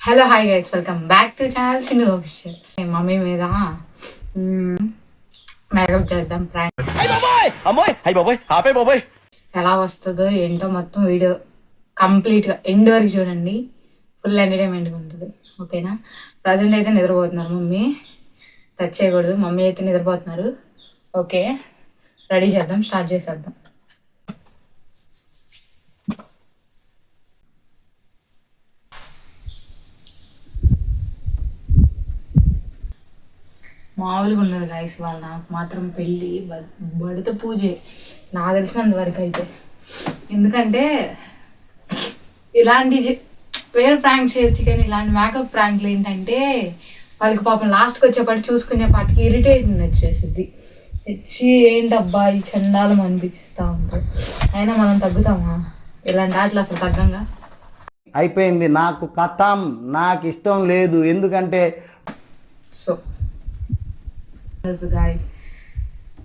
Hello hi guys, welcome back to channel Chinnu official. Mummy మీద makeup చేద్దాం prank. ఎలా వస్తుందో ఏంటో మొత్తం వీడియో కంప్లీట్గా ఎండ్ వరకు చూడండి. ఫుల్ ఎంటర్టైన్మెంట్గా ఉంటుంది. ఓకేనా? ప్రజెంట్ అయితే నిద్రపోతున్నారు మమ్మీ. టచ్ చేయకూడదు. మమ్మీ అయితే నిద్రపోతున్నారు. ఓకే, రెడీ చేద్దాం, స్టార్ట్ చేసేద్దాం. మామూలుగా ఉన్నది గాయస్, వాళ్ళు నాకు మాత్రం పెళ్ళి బడిత పూజే నాకు తెలిసినంత వరకు అయితే. ఎందుకంటే ఇలాంటి వేరే ప్రాంక్స్ చేయొచ్చు, కానీ ఇలాంటి మేకప్ ప్రాంక్లు ఏంటంటే వాళ్ళకి పాపం లాస్ట్కి వచ్చేపాటి చూసుకునే పాటికి ఇరిటేషన్ వచ్చేసిద్ది. వచ్చి ఏంటబ్బా ఈ చండాలం అనిపిస్తూ ఉంటుంది. అయినా మనం తగ్గుతామా? ఇలాంటి ఆటలు అసలు తగ్గంగా అయిపోయింది. నాకు కథం, నాకు ఇష్టం లేదు. ఎందుకంటే సో గాయస్,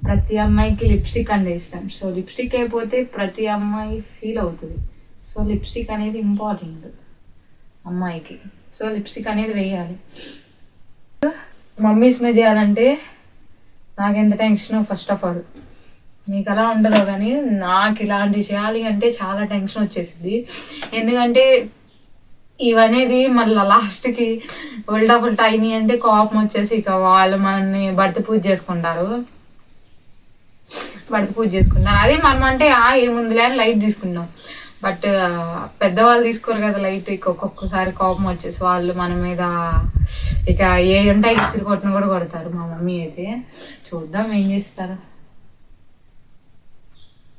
ప్రతి అమ్మాయికి లిప్స్టిక్ అంటే ఇష్టం. సో లిప్స్టిక్ అయిపోతే ప్రతి అమ్మాయి ఫీల్ అవుతుంది. సో లిప్స్టిక్ అనేది ఇంపార్టెంట్ అమ్మాయికి. సో లిప్స్టిక్ అనేది వేయాలి. మమ్మీస్ మీద చేయాలంటే నాకు ఎంత టెన్షన్. ఫస్ట్ ఆఫ్ ఆల్ మీకు అలా ఉండదు, కానీ నాకు ఇలాంటివి చేయాలి అంటే చాలా టెన్షన్ వచ్చేసింది. ఎందుకంటే ఇవనేది మళ్ళీ లాస్ట్కి డబుల్ టైనీ అంటే కోపం వచ్చేసి ఇక వాళ్ళు మనల్ని బడిత పూజ చేసుకుంటారు. అదే మనం అంటే ఏముందిలే అని లైట్ తీసుకుంటాం. బట్ పెద్దవాళ్ళు తీసుకోరు కదా లైట్. ఇక ఒక్కొక్కసారి కోపం వచ్చేసి వాళ్ళు మన మీద ఇక ఏ ఉంటాయి ఇసురు కొట్టిన కూడా కొడతారు. మా మమ్మీ అయితే చూద్దాం ఏం చేస్తారు.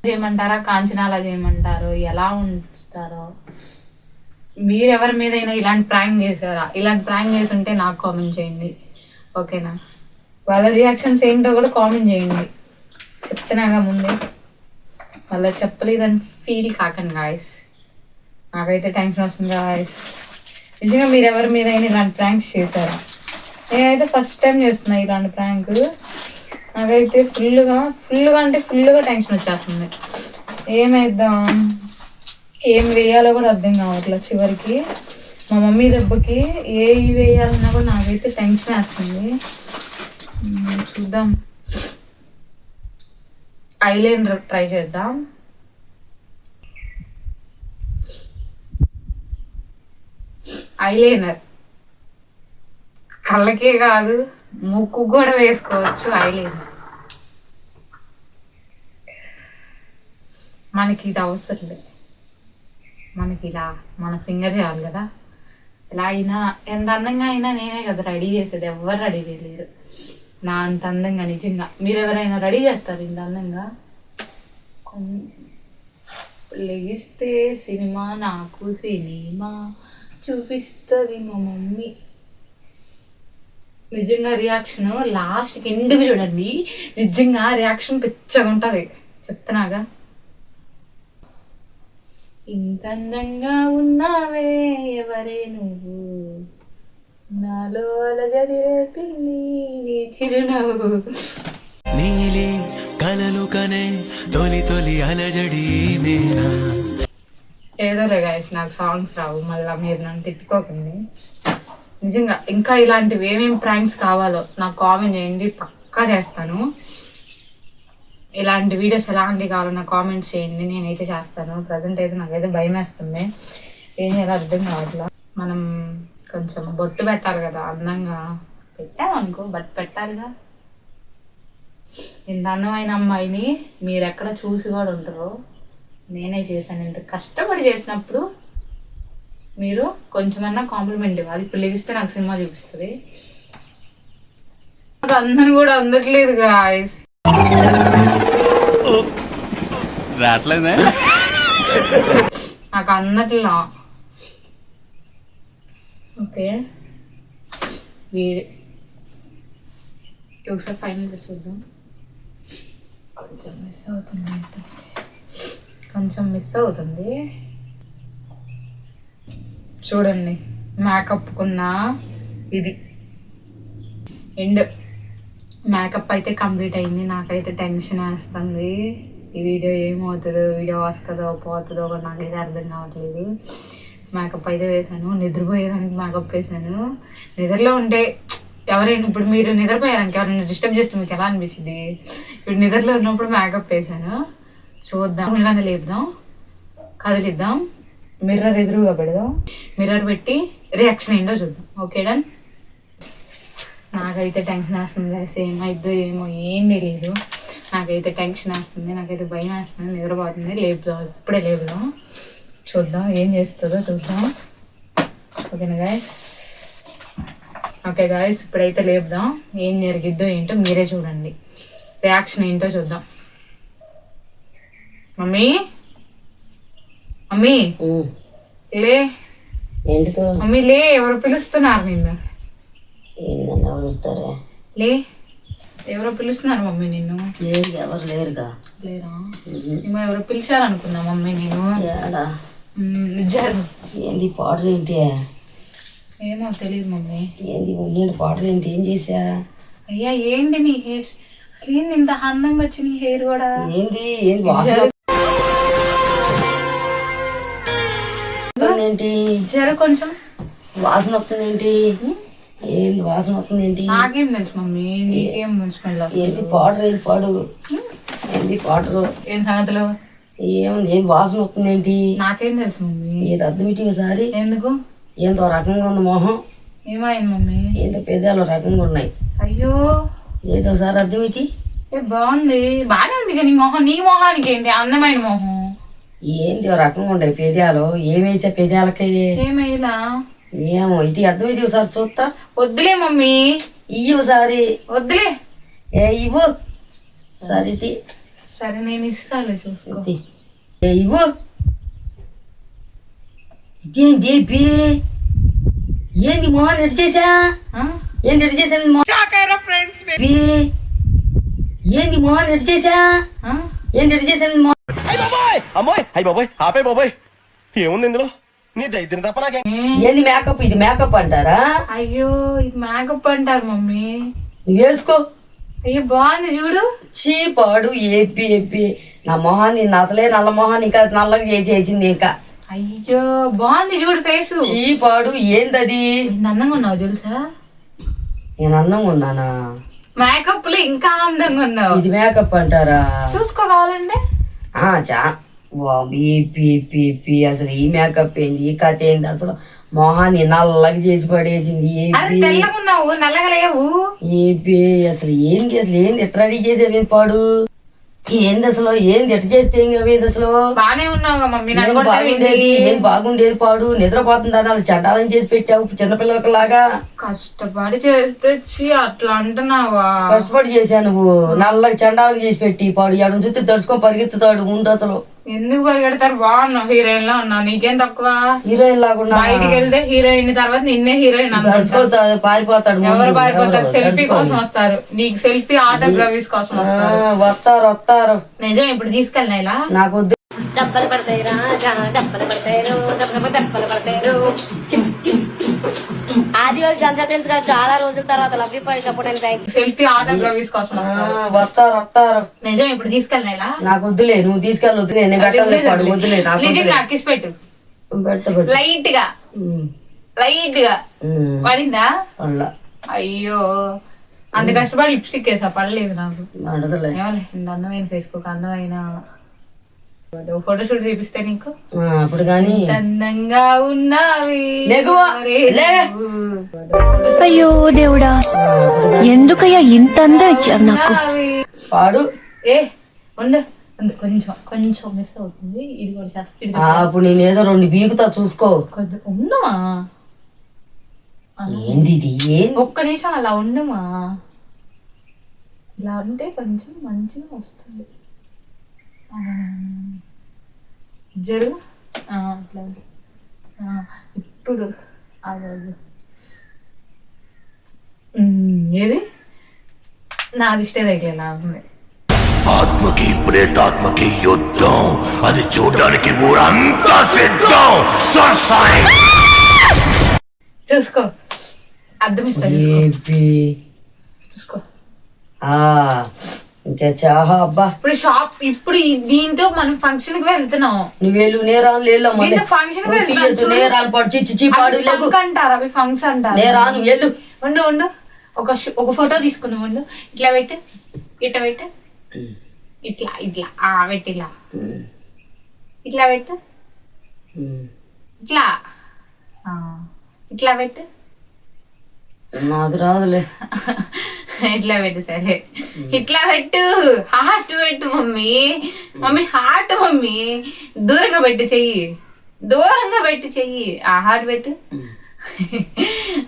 చేయమంటారా, కాంచనాలా చేయమంటారు, ఎలా ఉంచుతారో. మీరు ఎవరి మీదైనా ఇలాంటి ప్రాంక్ చేశారా? ఇలాంటి ప్రాంక్ చేసి ఉంటే నాకు కామెంట్ చేయండి. ఓకేనా? వాళ్ళ రియాక్షన్స్ ఏంటో కూడా కామెంట్ చేయండి. చెప్తున్నాగా ముందే, వాళ్ళ చెప్పలేదని ఫీల్ కాకండి గాయస్. నాకైతే టెన్షన్ వస్తుంది గాయస్. నిజంగా మీరు ఎవరి మీదైనా ఇలాంటి ప్రాంక్స్ చేశారా? నేనైతే ఫస్ట్ టైం చేస్తున్నా ఇలాంటి ప్రాంక్. నాకైతే ఫుల్గా టెన్షన్ వచ్చేస్తుంది. ఏమైద్దాం, ఏం వేయాలో కూడా అర్థం కావట్లేదు. చివరికి మా మమ్మీ దెబ్బకి ఏ వేయాలన్నా కూడా నాకైతే టెన్షన్ వేస్తుంది. చూద్దాం, ఐలైనర్ ట్రై చేద్దాం. ఐలైనర్ కళ్ళకే కాదు ముక్కు కూడా వేసుకోవచ్చు. ఐలైనర్ మనకి ఇది అవసరం లేదు. మనకి ఇలా మన ఫింగర్ చేయాలి కదా. ఇలా అయినా ఎంత అందంగా అయినా నేనే కదా రెడీ చేసేది. ఎవరు రెడీ చేయలేరు నా అంత అందంగా. నిజంగా మీరు ఎవరైనా రెడీ చేస్తారు ఇంత అందంగా? లెగిస్తే సినిమా, నాకు సినిమా చూపిస్తుంది మా మమ్మీ. నిజంగా రియాక్షన్ లాస్ట్కి ఎందుకు చూడండి. నిజంగా రియాక్షన్ పిచ్చగా ఉంటుంది, చెప్తున్నాగా. ఇంత అందంగా ఉన్నావే ఎవరే నువ్వు, నాలో అలజడి రేపింది నీ చిరునవ్వు. నీలి కలలు కనే తొలి తొలి అలజడి. ఏదోలే గాయస్, నాకు సాంగ్స్ రావు. మళ్ళీ మీరు నన్ను తిట్టుకోకండి. నిజంగా ఇంకా ఇలాంటివి ఏమేమి ప్రాంక్స్ కావాలో నాకు కామెంట్ చేయండి, పక్కా చేస్తాను. ఇలాంటి వీడియోస్ ఎలాంటివి కావాలో నాకు కామెంట్స్ చేయండి, నేనైతే చేస్తాను. ప్రజెంట్ అయితే నాకైతే భయం వేస్తుంది, ఏం చేయాలో అర్థం కావట్లా. మనం కొంచెం బొట్టు పెట్టాలి కదా, అందంగా పెట్టామనుకో బట్ పెట్టాలిగా. ఇంత అందమైన అమ్మాయిని మీరు ఎక్కడ చూసి కూడా ఉంటారో, నేనే చేశాను. ఇంత కష్టపడి చేసినప్పుడు మీరు కొంచెమన్నా కాంప్లిమెంట్ ఇవ్వాలి. ఇప్పుడు లెగిస్తే నాకు సినిమా చూపిస్తుంది. నాకు అందరం కూడా అందట్లేదు గాయస్. రావట్లేదే నాకు అందట్లా. ఓకే, ఒకసారి ఫైనల్గా చూద్దాం. కొంచెం మిస్ అవుతుంది. చూడండి, మేకప్కున్న ఇది ఎండ్. మేకప్ అయితే కంప్లీట్ అయింది. నాకైతే టెన్షన్ వేస్తుంది. ఈ వీడియో ఏమవుతుందో, వీడియో వస్తుందో పోతుందో కూడా నాకైతే అర్థం కావట్లేదు. మేకప్ అయితే వేసాను, నిద్రపోయేదానికి మేకప్ వేసాను. నిద్రలో ఉంటే ఎవరైనా ఇప్పుడు మీరు నిద్రపోయారానికి ఎవరైనా డిస్టర్బ్ చేస్తే మీకు ఎలా అనిపించింది? ఇప్పుడు నిద్రలో ఉన్నప్పుడు మేకప్ వేసాను. చూద్దాం, ఇలానే లేపుదాం, కదిలిద్దాం, మిర్రర్ ఎదురుగా పెడదాం, మిర్రర్ పెట్టి రియాక్షన్ ఏంటో చూద్దాం. Okay done. నాకైతే టెన్షన్ వేస్తుంది, ఏమైద్దో ఏమో ఏం తెలియదు. నాకైతే టెన్షన్ వేస్తుంది, నాకైతే భయం వేస్తుంది, నిద్రపోతుంది. లేపుదాం, ఇప్పుడే లేపుదాం, చూద్దాం ఏం చేస్తుందో చూద్దాం. ఓకేనా గాయస్? ఓకే గాయస్, ఇప్పుడైతే లేపుదాం, ఏం జరిగిద్దో ఏంటో మీరే చూడండి, రియాక్షన్ ఏంటో చూద్దాం. మమ్మీ మమ్మీ లే, ఎందుకు మమ్మీ లే, ఎవరు పిలుస్తున్నారు నిన్ను? ఏందన్నా పిలుస్తారే? లే, ఎవరో పిలుస్తున్నారు మమ్మీ నిన్ను. లేదు, ఎవరు లేరుగా. లేరా? ఏమో ఎవరో పిలిచారు అనుకున్నా మమ్మీ నేను. ఏడా? నిజారు. ఏంది పౌడర్ ఏంటి? ఏమో తెలియదు మమ్మీ. ఏంది నేను పౌడర్ ఏంటి? ఏం చేసా? అయ్యా ఏంటి నీ హెయిర్? అసలు ఏంది ఇంత అందంగా వచ్చి నీ హెయిర్ కూడా? ఏంది ఏంది వాసన ఏంటి? జర కొంచెం వాసన వస్తుంది ఏంటి? ఏంది వాసన వస్తుంది ఏంటి? నాకేం తెలుసు మమ్మీ, నీకేం తెలుసు? ఏంది పౌడర్? ఏంది పాడు? ఏంది పౌడర్? ఏం సంగతులు? ఏముంది? ఏంది వాసన వస్తుంది ఏంటి? నాకేం తెలుసు మమ్మీ. ఏది అర్థం ఇటీ ఒకసారి. ఎందుకు? ఏందో రకంగా ఉంది మొహం. ఏమైంది మమ్మీ? ఏందో పెదాలు రకంగా ఉన్నాయి. అయ్యో, ఏదో ఒకసారి అర్థం ఇటీ. బాగుంది, బాగానే ఉంది కానీ మొహం, నీ మొహానికి ఏంటి అందమైన మొహం? ఏంది ఓ రకంగా ఉండే పెదాలు. ఏమేసా పెదాలకి? ఏమైలా? ఏమో ఇటు అర్థం ఇటు ఒకసారి చూస్తా. వద్దులే మమ్మీ, ఇయ్యి ఒకసారి. వద్దులే. ఇవ్వు సరే ఇటీ. సరే నేను ఇస్తాలే, చూసుకో. ఇవ్వు. ఇదేంది బి? ఏంది మొహన్ ఎటు చేసా? ఏంది ఎటు చేసా? బి ఏంది మొహన్ ఎటు చేసా? ఏంది ఎటు చేసా? అమ్మాయి అయ్యి బాబోయ్, ఆపే బాబోయ్, ఏముంది ఇందులో? నీ దైద్యం తప్ప నాకే. ఏంది మేకప్? ఇది మేకప్ అంటారా? అయ్యో, ఇది మేకప్ అంటారు మమ్మీ. నువ్వు వేసుకో. అయ్యో బాగుంది చూడు. చీపాడు ఏపి ఏపి. నా మొహాన్ని అసలే నల్ల మొహాన్ని ఇంకా నల్లగా చేసేసింది. ఇంకా అయ్యో బాగుంది చూడు ఫేస్. చీపాడు ఏందది? అందంగా ఉన్నావు తెలుసా? నేను అందంగా ఉన్నానా? మేకప్ లో ఇంకా అందంగా ఉన్నావు. ఇది మేకప్ అంటారా? చూసుకో కావాలంటే. చా ఏపి అసలు ఈ మేకప్ ఏంది? ఈ కథ ఏంది? అసలు మొహాన్ని నల్లగా చేసి పడేసింది. అది తెల్లగా ఉన్నావు, నల్లగా లేవు. ఏపి అసలు ఏంది? అసలు ఏంది ఎట్లా రెడీ చేసేవి పాడు? ఏంది అసలు? ఏంది ఎట్లా చేస్తే ఏం అవేది అసలు? బానే ఉన్నావు మమ్మీ. నేను బాగుండేది పాడు. నిద్రపోతుందా? వాళ్ళు చండాలని చేసి పెట్టావు చిన్నపిల్లలకి లాగా. కష్టపడి చేస్తే అట్లా అంటున్నావా? కష్టపడి చేశా నువ్వు. నల్లగా చండాలని చేసి పెట్టి పాడు. ఎడం చూస్తే తడుచుకొని పరిగెత్తుతాడు ముందు. అసలు ఎందుకు పరిగెడతారు? బాగున్నావు, హీరోయిన్ లా ఉన్నావు. నీకేం తక్కువ? హీరోయిన్ లాగా బయటికి వెళ్తే హీరోయిన్ తర్వాత నిన్నే హీరోయిన్ పారిపోతాడు. ఎవరు పారిపోతారు? సెల్ఫీ కోసం వస్తారు. నీకు సెల్ఫీ ఆటోగ్రఫీస్ కోసం వస్తారు. వస్తారు. నిజం. ఇప్పుడు తీసుకెళ్ళినా ఇలా నాకు వద్దు. దెబ్బలు పడతాయి రాజా, దెబ్బలు పడతాయి దెబ్బలు పడతాయి. ఆదివాసి కన్సల్టెన్స్ గా చాలా రోజుల తర్వాత love you for support and selfie autographs కోసం వస్తారు. నిజం. ఇప్పుడు తీసుకెళ్ళినా ఇలా నాకు వద్దులే, నువ్వు తీసుకెళ్ళి వద్దులే. నేను పెట్టలేదు. వద్దులే నిజంగా కిస్ పెట్టు. లైట్ గా పడిందా? అయ్యో అంత కష్టపడి లిప్స్టిక్ వేసా, పడలేదు నాకు. అడదలే. ఇంత అందమైన ఫేస్బుక్ అందమైన ఫోటోషూట్ చూపిస్తే నీకు అప్పుడు గాని అందంగా ఉన్నావి. అయ్యో దేవుడా, ఎందుకయ్యా ఇంత అందం ఇచ్చారు నాకు? పాడు. ఉండు కొంచెం కొంచెం మిస్ అవుతుంది. ఇది కూడా చేస్తా. అప్పుడు నేను ఏదో 2 బీగుతా చూసుకో. కొంచెం ఉండమా? ఏంది ఇది? ఒక్క నిమిషం అలా ఉండమా? ఇలా ఉంటే కొంచెం మంచిగా వస్తుంది. జరుగు. అట్లా ఇప్పుడు ఏది నాది ఇష్టే దగ్గర ఉంది. ఆత్మకి ప్రేతాత్మకి యుద్ధం, అది చూడడానికి ఊరంతా సిద్ధం. చూసుకో, అర్థం ఇస్తా. చూసుకో. ఇంకా చాహా అబ్బా ఇప్పుడు షాప్ ఇప్పుడు దీంతో మనం ఫంక్షన్ కి వెళ్తున్నాం. నువ్వేళ్ళు నేరాను లేలో దీంతో ఫంక్షన్ కి తీయచ్చు నేరాను పడు చిచ్చి పాడు లేవు అంటారు, అవి ఫంక్షన్ అంటారు. నేరాను వెళ్ళు. ఉండు ఉండు, ఒక ఫోటో తీసుకుందాం. ఉండు, ఇట్లా పెట్టు, ఇట్లా పెట్టు, ఇట్లా ఇట్లా పెట్టి, ఇలా ఇట్లా పెట్టు, ఇట్లా ఇట్లా పెట్టు, నాకు రాదులే. ఇట్లా పెట్టు, సరే ఇట్లా పెట్టు, హార్ట్ పెట్టు మమ్మీ, మమ్మీ హార్ట్ మమ్మీ, దూరంగా పెట్టి చెయ్యి, దూరంగా పెట్టి చెయ్యి, హార్ట్ పెట్టు.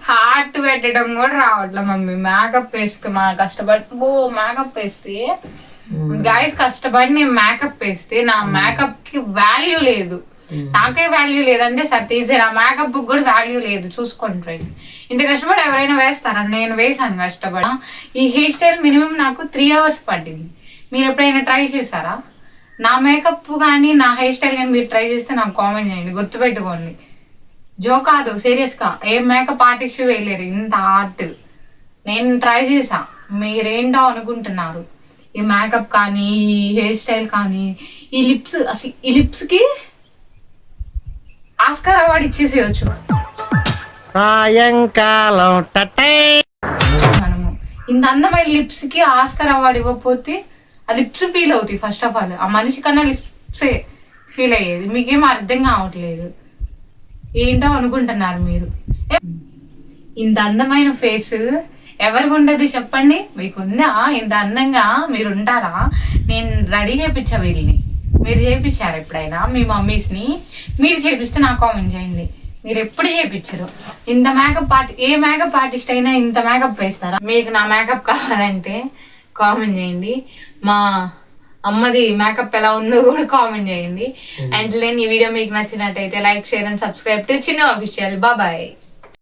హార్ట్ పెట్టడం కూడా రావట్లే మమ్మీ, మేకప్ వేస్తే మా కష్టపడి మేకప్ వేస్తే గాయస్ కష్టపడి నేను మేకప్ వేస్తే నా మేకప్ కి వాల్యూ లేదు, నాకే వాల్యూ లేదంటే సరే తీసే, నా మేకప్ కూడా వాల్యూ లేదు. చూసుకోండి ఫ్రెండ్, ఇంత కష్టపడి ఎవరైనా వేస్తారా? నేను వేసాను కష్టపడి. ఈ హెయిర్ స్టైల్ మినిమం నాకు 3 hours పట్టింది. మీరు ఎప్పుడైనా ట్రై చేశారా? నా మేకప్ కానీ నా హెయిర్ స్టైల్ కానీ మీరు ట్రై చేస్తే నాకు కామెంట్ చేయండి, గుర్తుపెట్టుకోండి. జో కాదు, సీరియస్ గా ఏ మేకప్ ఆర్టిస్ట్ వేయలేరు ఇంత ఆర్ట్. నేను ట్రై చేసా, మీరేంటో అనుకుంటున్నారు. ఈ మేకప్ కానీ ఈ హెయిర్ స్టైల్ కానీ ఈ లిప్స్, అసలు ఈ లిప్స్ కి ఆస్కార్ అవార్డు ఇచ్చేసేయచ్చు సాయంకాలం మనము. ఇంత అందమైన లిప్స్ కి ఆస్కార్ అవార్డు ఇవ్వకపోతే ఆ లిప్స్ ఫీల్ అవుతాయి. ఫస్ట్ ఆఫ్ ఆల్ ఆ మనిషి కన్నా లిప్సే ఫీల్ అయ్యేది. మీకేం అర్థం కావట్లేదు, ఏంటో అనుకుంటున్నారు మీరు. ఇంత అందమైన ఫేస్ ఎవరికి ఉండదు చెప్పండి? మీకుందా? ఇంత అందంగా మీరు ఉంటారా? నేను రెడీ చేయించా వీళ్ళని, మీరు చేయించారు ఎప్పుడైనా మీ మమ్మీస్ని? మీరు చేపిస్తే నాకు కామెంట్ చేయండి. మీరు ఎప్పుడు చేయించరు? ఇంత మేకప్ ఏ మేకప్ ఆర్టిస్ట్ అయినా ఇంత మేకప్ వేస్తారా? మీకు నా మేకప్ కావాలంటే కామెంట్ చేయండి. మా అమ్మది మేకప్ ఎలా ఉందో కూడా కామెంట్ చేయండి. అండ్ ఈ వీడియో మీకు నచ్చినట్టయితే like, share and subscribe to Chinnu official. Bye.